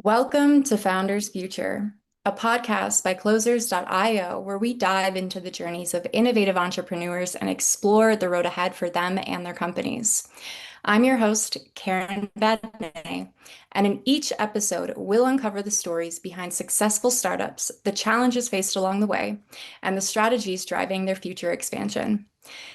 Welcome to Founders Future, a podcast by closers.io where we dive into the journeys of innovative entrepreneurs and explore the road ahead for them and their companies. I'm your host, Karen Vadney, and in each episode, we'll uncover the stories behind successful startups, the challenges faced along the way, and the strategies driving their future expansion.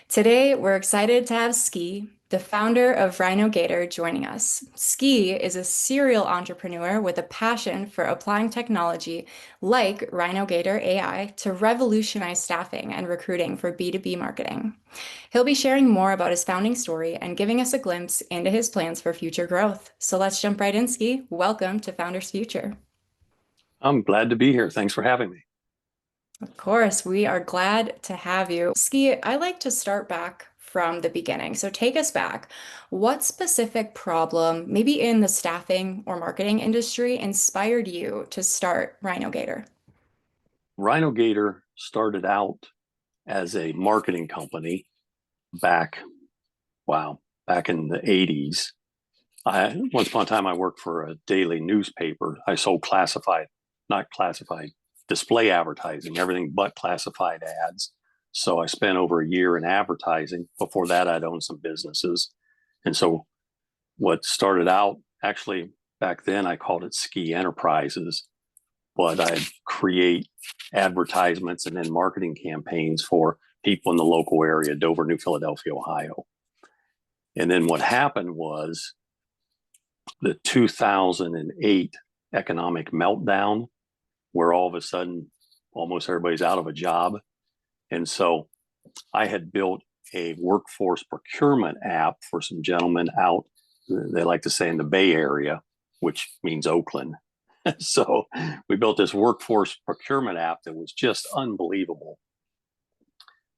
Today, we're excited to have Ski, the founder of Rhino Gator, joining us. Ski is a serial entrepreneur with a passion for applying technology like Rhino Gator AI to revolutionize staffing and recruiting for B2B marketing. He'll be sharing more about his founding story and giving us a glimpse into his plans for future growth. So let's jump right in, Ski. Welcome to Founders Future. I'm glad to be here. Thanks for having me. Of course, we are glad to have you. Ski, I like to start back from the beginning. So take us back. What specific problem, maybe in the staffing or marketing industry, inspired you to start Rhino Gator? Rhino Gator started out as a marketing company back in the 80s. Once upon a time, I worked for a daily newspaper. I sold not classified, display advertising, everything but classified ads. So I spent over a year in advertising. Before that, I'd owned some businesses. And so what started out, actually back then, I called it Ski Enterprises, but I'd create advertisements and then marketing campaigns for people in the local area, Dover, New Philadelphia, Ohio. And then what happened was the 2008 economic meltdown, where all of a sudden, almost everybody's out of a job. And so I had built a workforce procurement app for some gentlemen out, they like to say in the Bay Area, which means Oakland. So we built this workforce procurement app that was just unbelievable,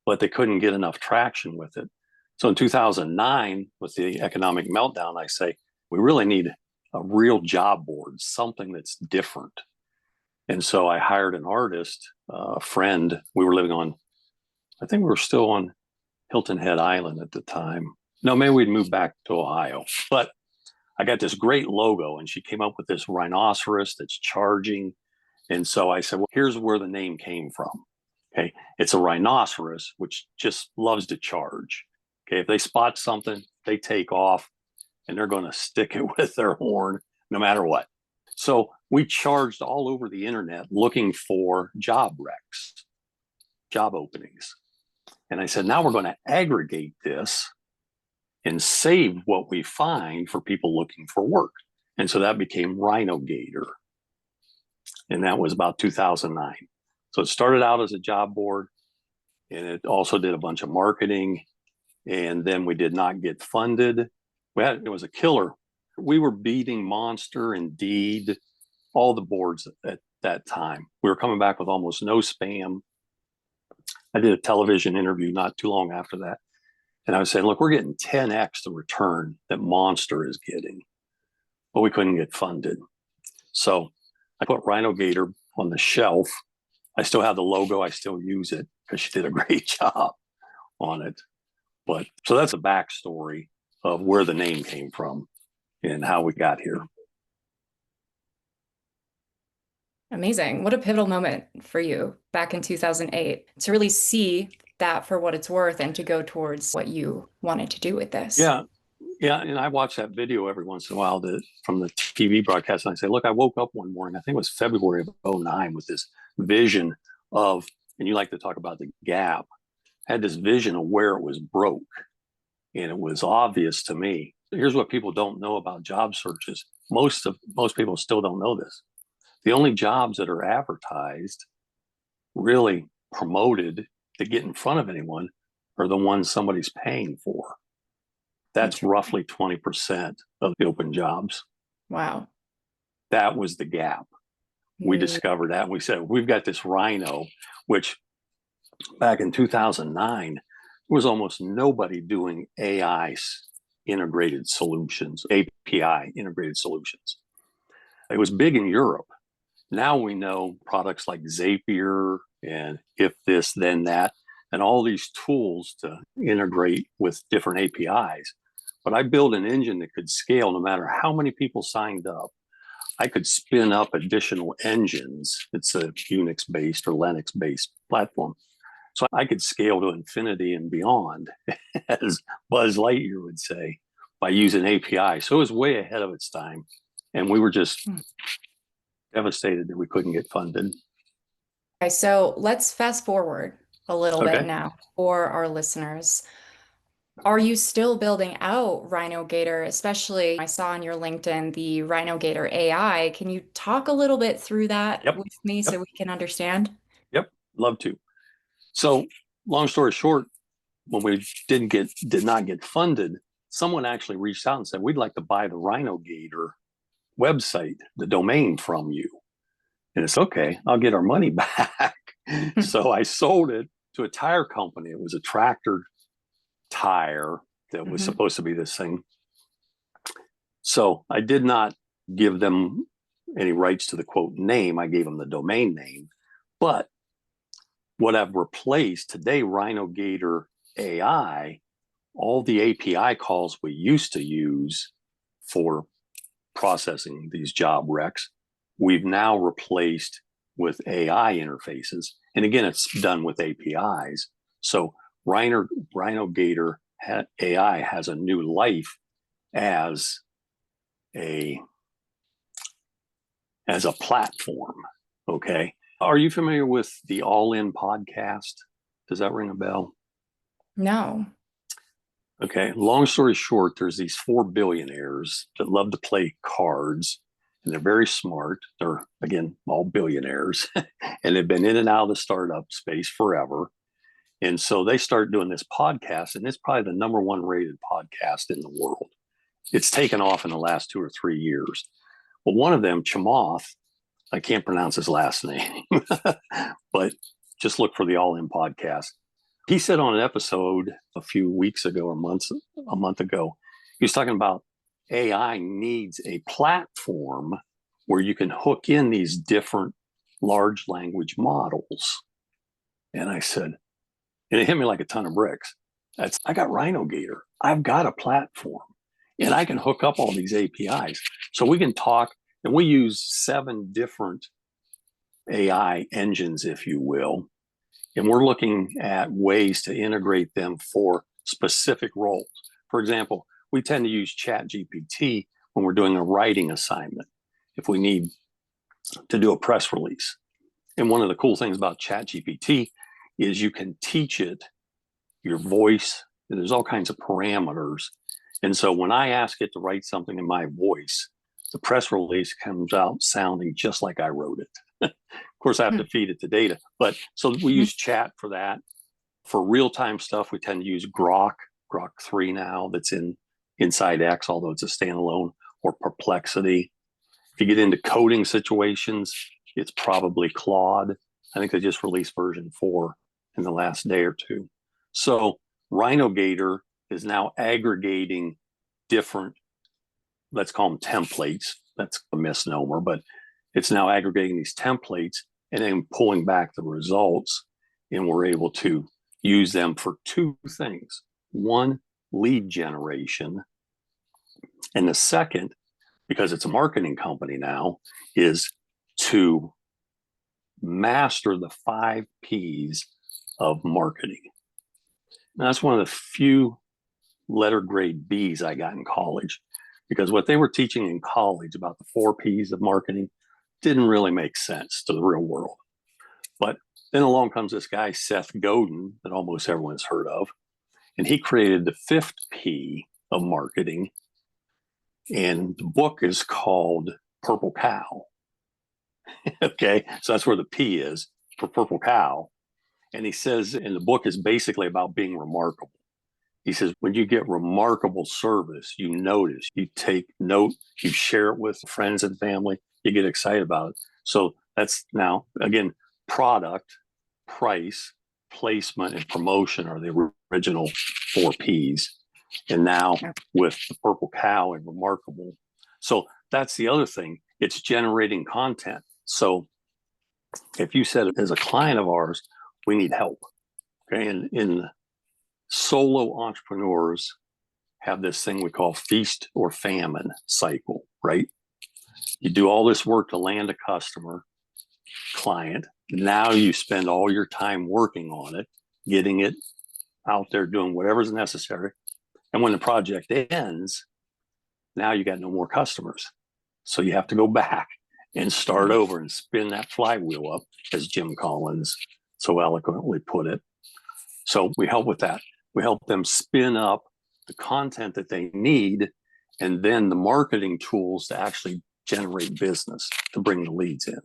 but they couldn't get enough traction with it. So in 2009, with the economic meltdown, I say, we really need a real job board, something that's different. And so I hired an artist, a friend. We were living on, I think we were still on Hilton Head Island at the time. No, maybe we'd moved back to Ohio. But I got this great logo, and she came up with this rhinoceros that's charging. And so I said, well, here's where the name came from. Okay. It's a rhinoceros, which just loves to charge. Okay. If they spot something, they take off and they're going to stick it with their horn no matter what. So we charged all over the internet looking for job recs, job openings. And I said, now we're going to aggregate this and save what we find for people looking for work. And so that became Rhino Gator. And that was about 2009. So it started out as a job board, and it also did a bunch of marketing. And then we did not get funded. It was a killer. We were beating Monster, Indeed, all the boards at that time. We were coming back with almost no spam. I did a television interview not too long after that. And I was saying, look, we're getting 10x the return that Monster is getting, but we couldn't get funded. So I put Rhino Gator on the shelf. I still have the logo. I still use it because she did a great job on it. But so that's a backstory of where the name came from and how we got here. Amazing. What a pivotal moment for you back in 2008 to really see that for what it's worth and to go towards what you wanted to do with this. Yeah. And I watch that video every once in a while from the TV broadcast. And I say, look, I woke up one morning, I think it was February of 2009, with this vision of, and you like to talk about the gap, I had this vision of where it was broke. And it was obvious to me. Here's what people don't know about job searches. Most people still don't know this. The only jobs that are advertised, really promoted to get in front of anyone, are the ones somebody's paying for. That's roughly 20% of the open jobs. Wow. That was the gap. We discovered that. We said, we've got this Rhino, which back in 2009, there was almost nobody doing AI integrated solutions, API integrated solutions. It was big in Europe. Now we know products like Zapier and If This, Then That, and all these tools to integrate with different APIs. But I built an engine that could scale no matter how many people signed up. I could spin up additional engines. It's a Unix based or Linux based platform. So I could scale to infinity and beyond, as Buzz Lightyear would say, by using API. So it was way ahead of its time. And we were just devastated that we couldn't get funded. Okay, so let's fast forward a little bit Okay. now for our listeners. Are you still building out RhinoGator? Especially, I saw on your LinkedIn the RhinoGator AI. Can you talk a little bit through that Yep. with me so Yep. we can understand? Yep. Love to. So long story short, when we did not get funded, someone actually reached out and said, we'd like to buy the RhinoGator website, the domain from you. And it's okay, I'll get our money back. So I sold it to a tire company. It was a tractor tire that was supposed to be this thing. So I did not give them any rights to the quote name. I gave them the domain name. But what I've replaced today, RhinoGator AI, all the API calls we used to use for processing these job recs, we've now replaced with AI interfaces. And again, it's done with APIs. So RhinoGator AI has a new life as a platform. Okay. Are you familiar with the All In podcast? Does that ring a bell? No. Okay. Long story short, there's these 4 billionaires that love to play cards, and they're very smart. They're, again, all billionaires, and they've been in and out of the startup space forever. And so they start doing this podcast, and it's probably the number one rated podcast in the world. It's taken off in the last 2 or 3 years. Well, one of them, Chamath, I can't pronounce his last name, but just look for the All In podcast. He said on an episode a few weeks ago or a month ago, he was talking about AI needs a platform where you can hook in these different large language models. And I said, and it hit me like a ton of bricks. I got RhinoGator. I've got a platform and I can hook up all these APIs. So we can talk, and we use 7 different AI engines, if you will. And we're looking at ways to integrate them for specific roles. For example, we tend to use ChatGPT when we're doing a writing assignment, if we need to do a press release. And one of the cool things about ChatGPT is you can teach it your voice, and there's all kinds of parameters. And so when I ask it to write something in my voice, the press release comes out sounding just like I wrote it. Of course, I have to feed it the data. But so we use chat for that. For real-time stuff, we tend to use Grok 3 now, that's inside X, although it's a standalone, or Perplexity. If you get into coding situations, it's probably Claude. I think they just released version 4 in the last day or two. So RhinoGator is now aggregating different, let's call them templates. That's a misnomer, but it's now aggregating these templates and then pulling back the results. And we're able to use them for 2 things. One, lead generation. And the second, because it's a marketing company now, is to master the 5 P's of marketing. Now, that's one of the few letter grade B's I got in college, because what they were teaching in college about the 4 P's of marketing didn't really make sense to the real world. But then along comes this guy, Seth Godin, that almost everyone's heard of, and he created the 5th P of marketing. And the book is called Purple Cow. Okay, so that's where the P is for Purple Cow. And he says, and the book is basically about being remarkable. He says, when you get remarkable service, you notice, you take note, you share it with friends and family, you get excited about it. So that's now, again, product, price, placement, and promotion are the original 4 P's. And now with the Purple Cow and remarkable. So that's the other thing. It's generating content. So if you said, as a client of ours, we need help. Okay. And in solo entrepreneurs have this thing we call feast or famine cycle, right? You do all this work to land a customer, client. Now you spend all your time working on it, getting it out there, doing whatever's necessary. And when the project ends, now you got no more customers. So you have to go back and start over and spin that flywheel up, as Jim Collins so eloquently put it. So we help with that. We help them spin up the content that they need and then the marketing tools to actually generate business, to bring the leads in.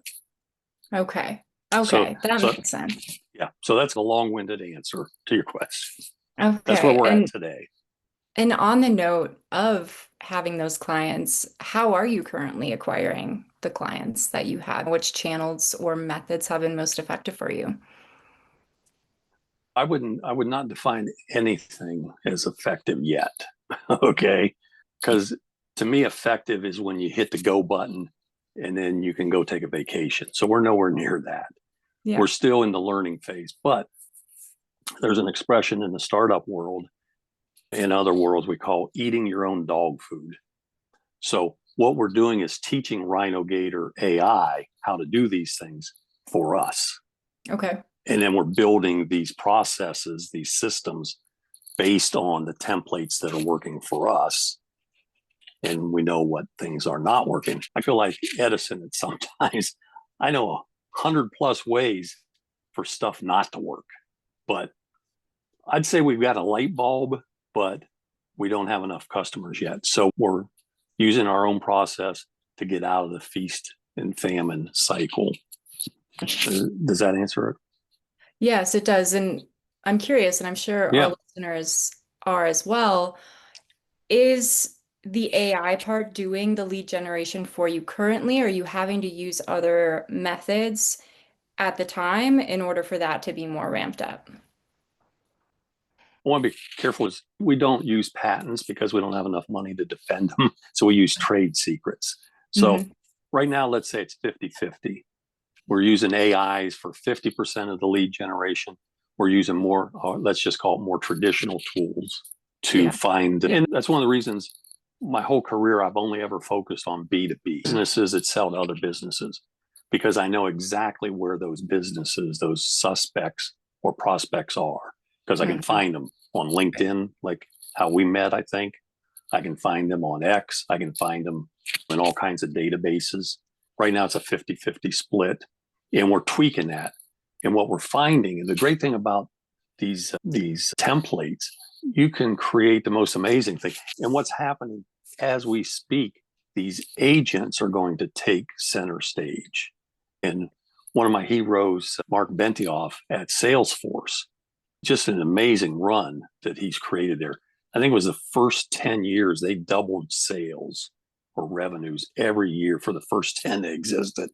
Okay. Okay. That makes sense. Yeah. So that's a long-winded answer to your question. Okay. That's where we're at today. And on the note of having those clients, how are you currently acquiring the clients that you have? Which channels or methods have been most effective for you? I would not define anything as effective yet. Okay. Because to me, effective is when you hit the go button and then you can go take a vacation. So we're nowhere near that. Yeah. We're still in the learning phase, but there's an expression in the startup world, in other worlds, we call eating your own dog food. So what we're doing is teaching RhinoGator AI how to do these things for us. Okay. And then we're building these processes, these systems based on the templates that are working for us. And we know what things are not working. I feel like Edison at sometimes, I know 100+ ways for stuff not to work. But I'd say we've got a light bulb, but we don't have enough customers yet. So we're using our own process to get out of the feast and famine cycle. Does that answer it? Yes, it does. And I'm curious, and I'm sure our listeners are as well. Is the AI part doing the lead generation for you currently? Or are you having to use other methods at the time in order for that to be more ramped up? I want to be careful is we don't use patents because we don't have enough money to defend them. So we use trade secrets. So right now, let's say it's 50-50. We're using AIs for 50% of the lead generation. We're using more, let's just call it more traditional tools to find. And that's one of the reasons my whole career, I've only ever focused on B2B businesses that sell to other businesses, because I know exactly where those businesses, those suspects or prospects are, because I can find them on LinkedIn, like how we met, I think. I can find them on X. I can find them in all kinds of databases. Right now, it's a 50-50 split, and we're tweaking that. And what we're finding, and the great thing about these templates, you can create the most amazing thing. And what's happening as we speak, these agents are going to take center stage. And one of my heroes, Mark Bentioff at Salesforce, just an amazing run that he's created there. I think it was the first 10 years, they doubled sales or revenues every year for the first 10 that existed.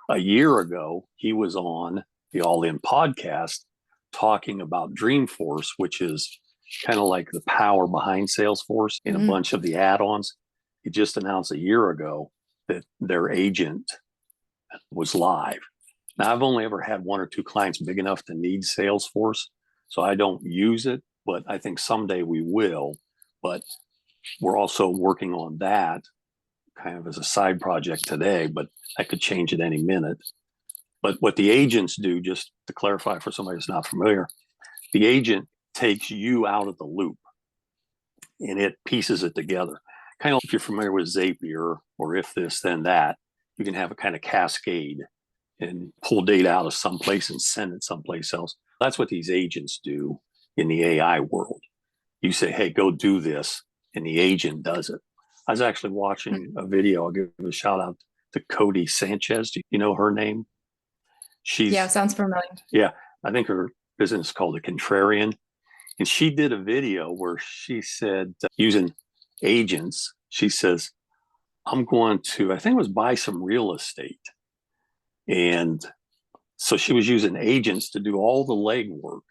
A year ago, he was on the All In podcast talking about Dreamforce, which is kind of like the power behind Salesforce in a bunch of the add-ons. He just announced a year ago that their agent was live. Now, I've only ever had one or two clients big enough to need Salesforce, so I don't use it, but I think someday we will. But we're also working on that kind of as a side project today, but I could change it any minute. But what the agents do, just to clarify for somebody who's not familiar, the agent takes you out of the loop and it pieces it together. Kind of if you're familiar with Zapier or if this, then that, you can have a kind of cascade and pull data out of someplace and send it someplace else. That's what these agents do in the AI world. You say, hey, go do this, and the agent does it. I was actually watching a video. I'll give a shout out to Cody Sanchez. Do you know her name? Sounds familiar. Yeah, I think her business is called The Contrarian. And she did a video where she said, using agents, she says, I'm going to, I think it was buy some real estate. And so she was using agents to do all the legwork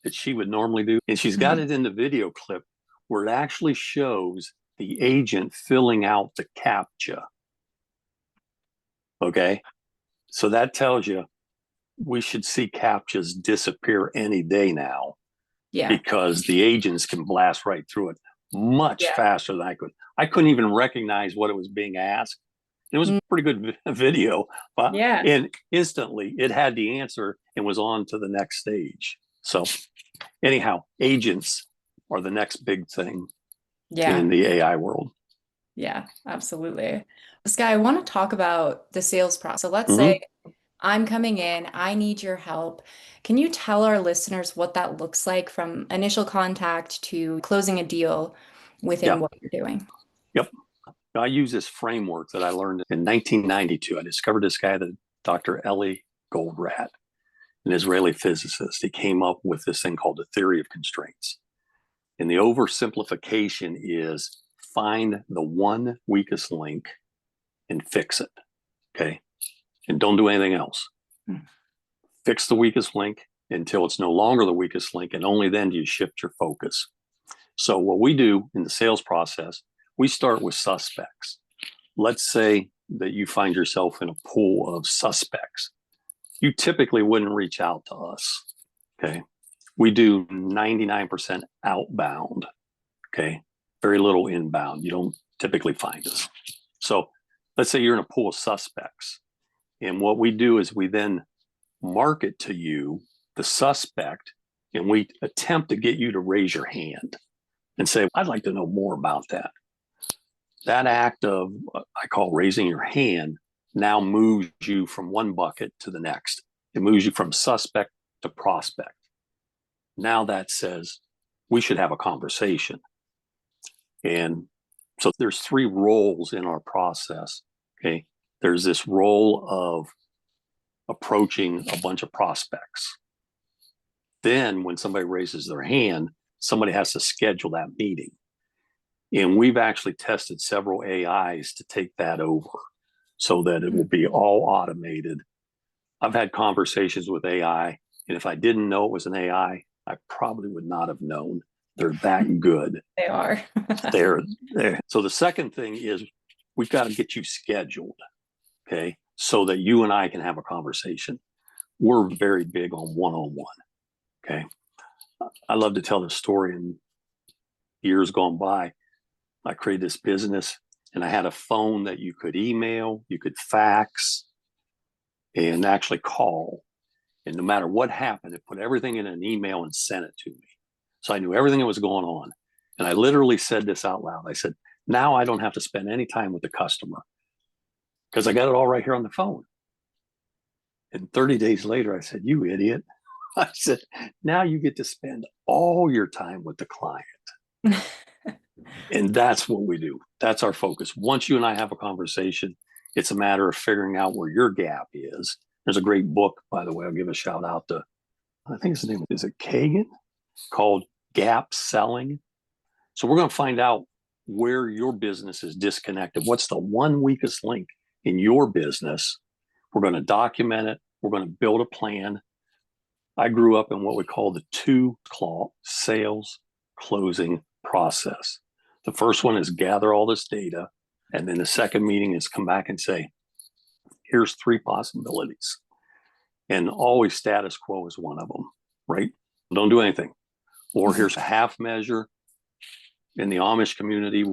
that she would normally do. And she's got it in the video clip where it actually shows the agent filling out the CAPTCHA. Okay. So that tells you we should see CAPTCHAs disappear any day now. Yeah. Because the agents can blast right through it much faster than I could. I couldn't even recognize what it was being asked. It was a pretty good video, but Yeah. and instantly it had the answer and was on to the next stage. So anyhow, agents are the next big thing Yeah. in the AI world. Yeah, absolutely. Sky, I want to talk about the sales process. So let's say Mm-hmm. I'm coming in, I need your help. Can you tell our listeners what that looks like from initial contact to closing a deal within Yeah. what you're doing? Yep. I use this framework that I learned in 1992. I discovered this guy, that Dr. Eli Goldratt, an Israeli physicist. He came up with this thing called the theory of constraints. And the oversimplification is find the one weakest link and fix it. Okay. And don't do anything else. Hmm. Fix the weakest link until it's no longer the weakest link. And only then do you shift your focus. So, what we do in the sales process, we start with suspects. Let's say that you find yourself in a pool of suspects. You typically wouldn't reach out to us. Okay. We do 99% outbound. Okay. Very little inbound. You don't typically find us. So let's say you're in a pool of suspects. And what we do is we then market to you the suspect, and we attempt to get you to raise your hand and say, I'd like to know more about that. That act of, I call raising your hand, now moves you from one bucket to the next. It moves you from suspect to prospect. Now that says we should have a conversation. And so there's three roles in our process. Okay. There's this role of approaching a bunch of prospects. Then when somebody raises their hand, somebody has to schedule that meeting. And we've actually tested several AIs to take that over so that it will be all automated. I've had conversations with AI, and if I didn't know it was an AI, I probably would not have known. They're that good. They are. They're there. So the second thing is we've got to get you scheduled, okay, so that you and I can have a conversation. We're very big on one-on-one, okay. I love to tell this story. In years gone by, I created this business, and I had a phone that you could email, you could fax, and actually call. And no matter what happened, it put everything in an email and sent it to me. So I knew everything that was going on. And I literally said this out loud. I said, now I don't have to spend any time with the customer because I got it all right here on the phone. And 30 days later, I said, you idiot. I said, now you get to spend all your time with the client. And that's what we do. That's our focus. Once you and I have a conversation, it's a matter of figuring out where your gap is. There's a great book, by the way, I'll give a shout out to, I think his name is it Kagan, called Gap Selling. So we're going to find out where your business is disconnected. What's the one weakest link in your business? We're going to document it. We're going to build a plan. I grew up in what we call the two-claw sales closing process. The first one is gather all this data. And then the second meeting is come back and say, here's three possibilities. And always status quo is one of them, right? Don't do anything. Or here's a half measure. In the Amish community,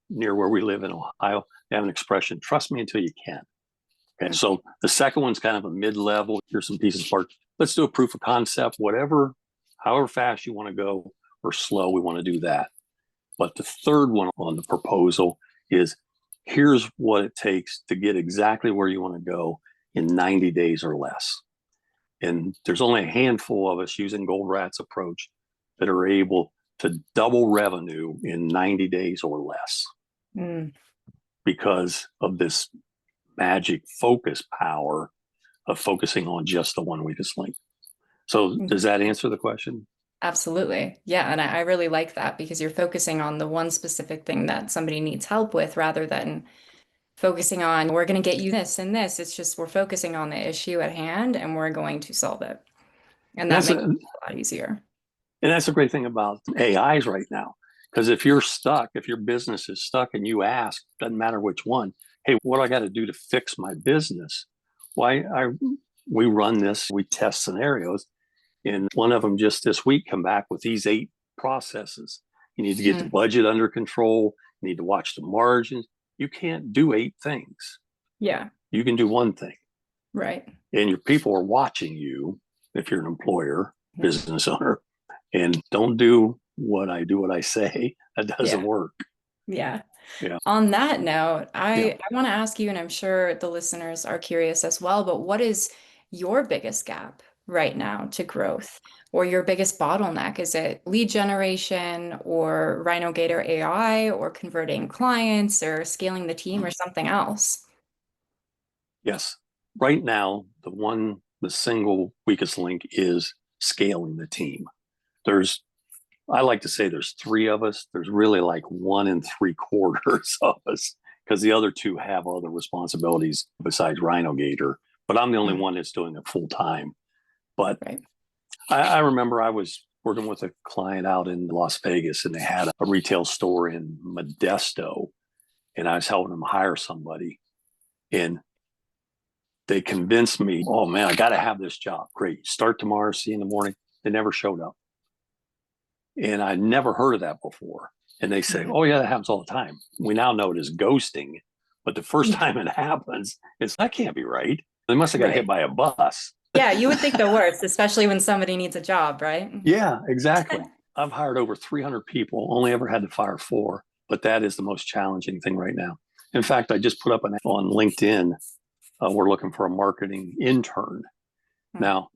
near where we live in Ohio, they have an expression, trust me until you can. Okay, so the second one's kind of a mid-level. Here's some pieces of part. Let's do a proof of concept, whatever, however fast you want to go or slow, we want to do that. But the third one on the proposal is here's what it takes to get exactly where you want to go in 90 days or less. And there's only a handful of us using Goldratt's approach that are able to double revenue in 90 days or less because of this magic focus power of focusing on just the one weakest link. So does that answer the question? Absolutely. Yeah. And I really like that because you're focusing on the one specific thing that somebody needs help with rather than focusing on, we're going to get you this and this. It's just we're focusing on the issue at hand and we're going to solve it. And that makes it a lot easier. And that's a great thing about AIs right now. Because if you're stuck, if your business is stuck and you ask, doesn't matter which one, hey, what do I got to do to fix my business? We run this, we test scenarios. And one of them just this week come back with these 8 processes. You need to get the budget under control. You need to watch the margins. You can't do 8 things. Yeah. You can do one thing, Right. and your people are watching you if you're an employer, Yeah. business owner, and don't do what I say. That doesn't Yeah. work. Yeah. Yeah. On that note, Yeah. I want to ask you, and I'm sure the listeners are curious as well, but what is your biggest gap right now to growth or your biggest bottleneck? Is it lead generation or RhinoGator AI or converting clients or scaling the team or something else? Yes. Right now, the single weakest link is scaling the team. I like to say there's three of us. There's really like 1 3/4 of us because the other two have other responsibilities besides RhinoGator. But I'm the only one that's doing it full time. But Right. I remember I was working with a client out in Las Vegas, and they had a retail store in Modesto, and I was helping them hire somebody. And they convinced me, oh man, I got to have this job. Great. Start tomorrow, see you in the morning. They never showed up. And I never heard of that before. And they say, oh yeah, that happens all the time. We now know it is ghosting. But the first Yeah. time it happens, that can't be right. They must have got hit Right. by a bus. Yeah, you would think the worst, especially when somebody needs a job, right? Yeah, exactly. I've hired over 300 people, only ever had to fire 4, but that is the most challenging thing right now. In fact, I just put up on LinkedIn, we're looking for a marketing intern. Now,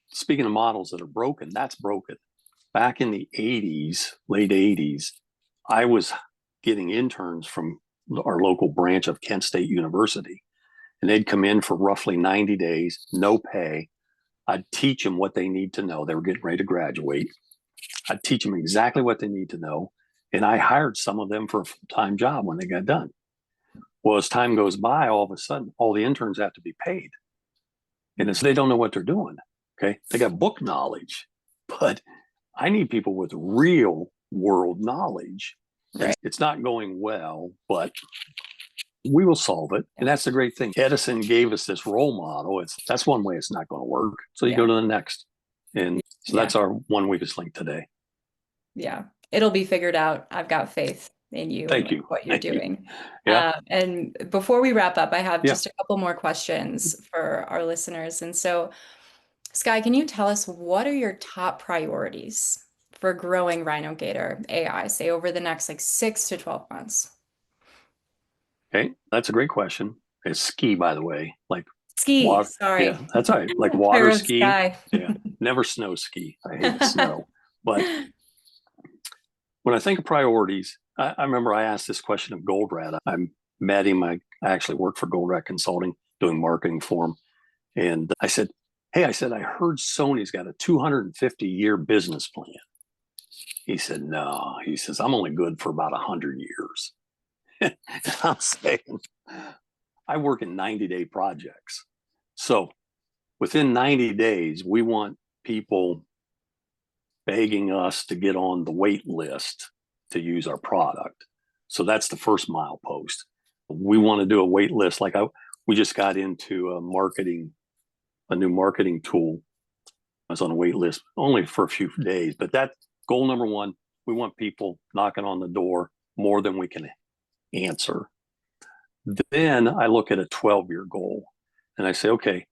speaking of models that are broken, that's broken. Back in the 80s, late 80s, I was getting interns from our local branch of Kent State University, and they'd come in for roughly 90 days, no pay. I'd teach them what they need to know. They were getting ready to graduate. I'd teach them exactly what they need to know. And I hired some of them for a full-time job when they got done. Well, as time goes by, all of a sudden, all the interns have to be paid. And they don't know what they're doing. Okay. They got book knowledge, but I need people with real world knowledge. And Right. it's not going well, but we will solve it. And that's the great thing. Edison gave us this role model. That's one way it's not going to work. So you go to the next. And so that's our one weakest link today. Yeah. It'll be figured out. I've got faith in you Thank and you. what you're Thank you. doing. Yeah. And before we wrap up, I have Yeah. just a couple more questions for our listeners. And so, Sky, can you tell us what are your top priorities for growing RhinoGator AI, say over the next like 6 to 12 months? Okay. That's a great question. It's ski, by the way, like Ski, water. sorry. Yeah, that's all right. Like I water wrote ski. Sky. Yeah. Never snow ski. I hate the snow. But when I think of priorities, I remember I asked this question of Goldratt. I met him. I actually worked for Goldratt Consulting doing marketing for him. And I said, hey, I heard Sony's got a 250-year business plan. He said, no. He says, I'm only good for about 100 years. And I'm saying, I work in 90-day projects. So within 90 days, we want people begging us to get on the wait list to use our product. So that's the first milepost. We want to do a wait list. We just got into a new marketing tool. I was on a wait list only for a few days, but that's goal number one. We want people knocking on the door more than we can answer. Then I look at a 12-year goal and I say, okay,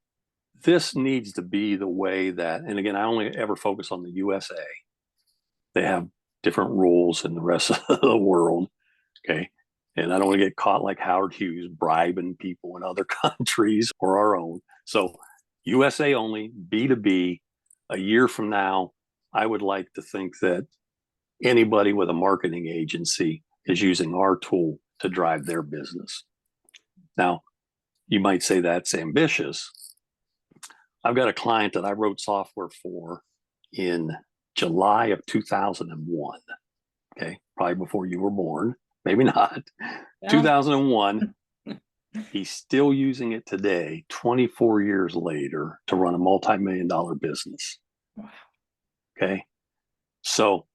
this needs to be the way that, and again, I only ever focus on the USA. They have different rules in the rest of the world. Okay. And I don't want to get caught like Howard Hughes bribing people in other countries or our own. So USA only, B2B. A year from now, I would like to think that anybody with a marketing agency is using our tool to drive their business. Now, you might say that's ambitious. I've got a client that I wrote software for in July of 2001. Okay, probably before you were born, maybe not. Yeah. 2001. He's still using it today, 24 years later, to run a multi-million-dollar business. Wow. Okay, so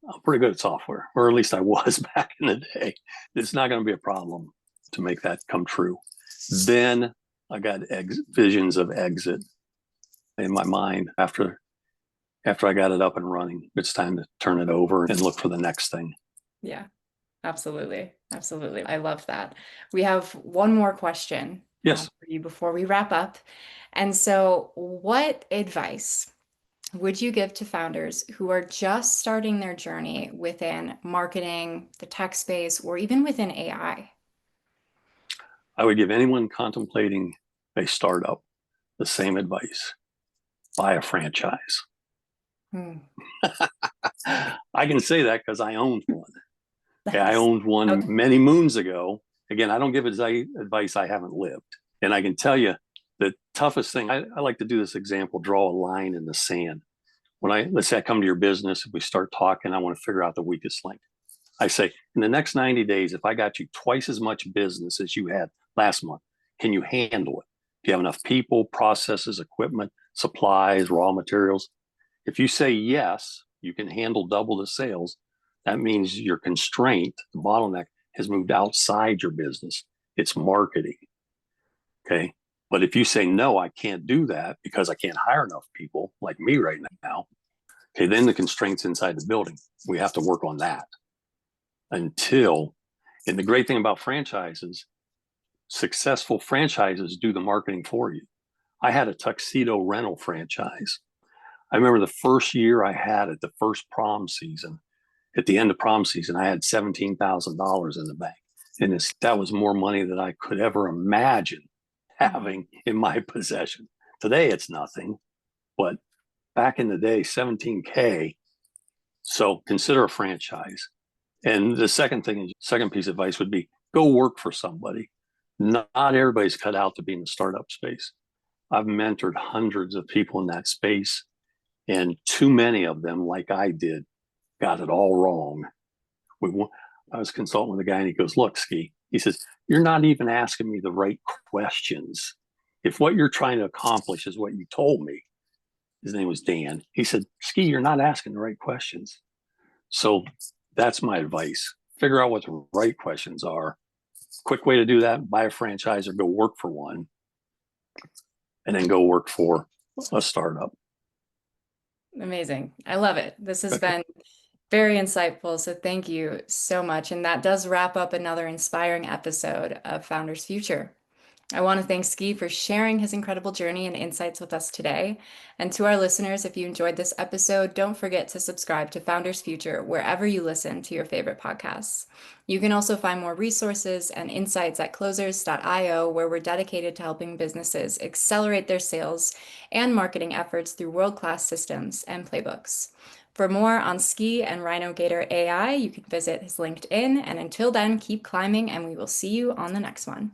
I'm pretty good at software, or at least I was back in the day. It's not going to be a problem to make that come true. Then I got visions of exit in my mind after I got it up and running. It's time to turn it over and look for the next thing. Yeah, absolutely. Absolutely. I love that. We have one more question Yes, for you before we wrap up. And so, what advice would you give to founders who are just starting their journey within marketing, the tech space, or even within AI? I would give anyone contemplating a startup the same advice: buy a franchise. Hmm. I can say that because I owned one. Okay, I Nice. owned one Okay. many moons ago. Again, I don't give advice I haven't lived. And I can tell you the toughest thing, I like to do this example, draw a line in the sand. Let's say I come to your business, if we start talking, I want to figure out the weakest link. I say, in the next 90 days, if I got you twice as much business as you had last month, can you handle it? Do you have enough people, processes, equipment, supplies, raw materials? If you say yes, you can handle double the sales. That means your constraint, the bottleneck, has moved outside your business. It's marketing. Okay. But if you say no, I can't do that because I can't hire enough people like me right now. Okay, then the constraints inside the building. We have to work on that until, and the great thing about franchises, successful franchises do the marketing for you. I had a tuxedo rental franchise. I remember the first year I had it, the first prom season. At the end of prom season, I had $17,000 in the bank. And that was more money than I could ever imagine Mhm. having in my possession. Today, it's nothing, but back in the day, 17K. So consider a franchise. And the second piece of advice would be go work for somebody. Not everybody's cut out to be in the startup space. I've mentored hundreds of people in that space, and too many of them, like I did, got it all wrong. We, I was consulting with a guy, and he goes, "Look, Ski," he says, "you're not even asking me the right questions. If what you're trying to accomplish is what you told me," his name was Dan. He said, "Ski, you're not asking the right questions." So that's my advice. Figure out what the right questions are. Quick way to do that: buy a franchise or go work for one, and then go work for a startup. Amazing. I love it. This has been very insightful. So thank you so much. And that does wrap up another inspiring episode of Founders Future. I want to thank Ski for sharing his incredible journey and insights with us today. And to our listeners, if you enjoyed this episode, don't forget to subscribe to Founders Future wherever you listen to your favorite podcasts. You can also find more resources and insights at closers.io, where we're dedicated to helping businesses accelerate their sales and marketing efforts through world-class systems and playbooks. For more on Ski and Rhino Gator AI, you can visit his LinkedIn. And until then, keep climbing, and we will see you on the next one.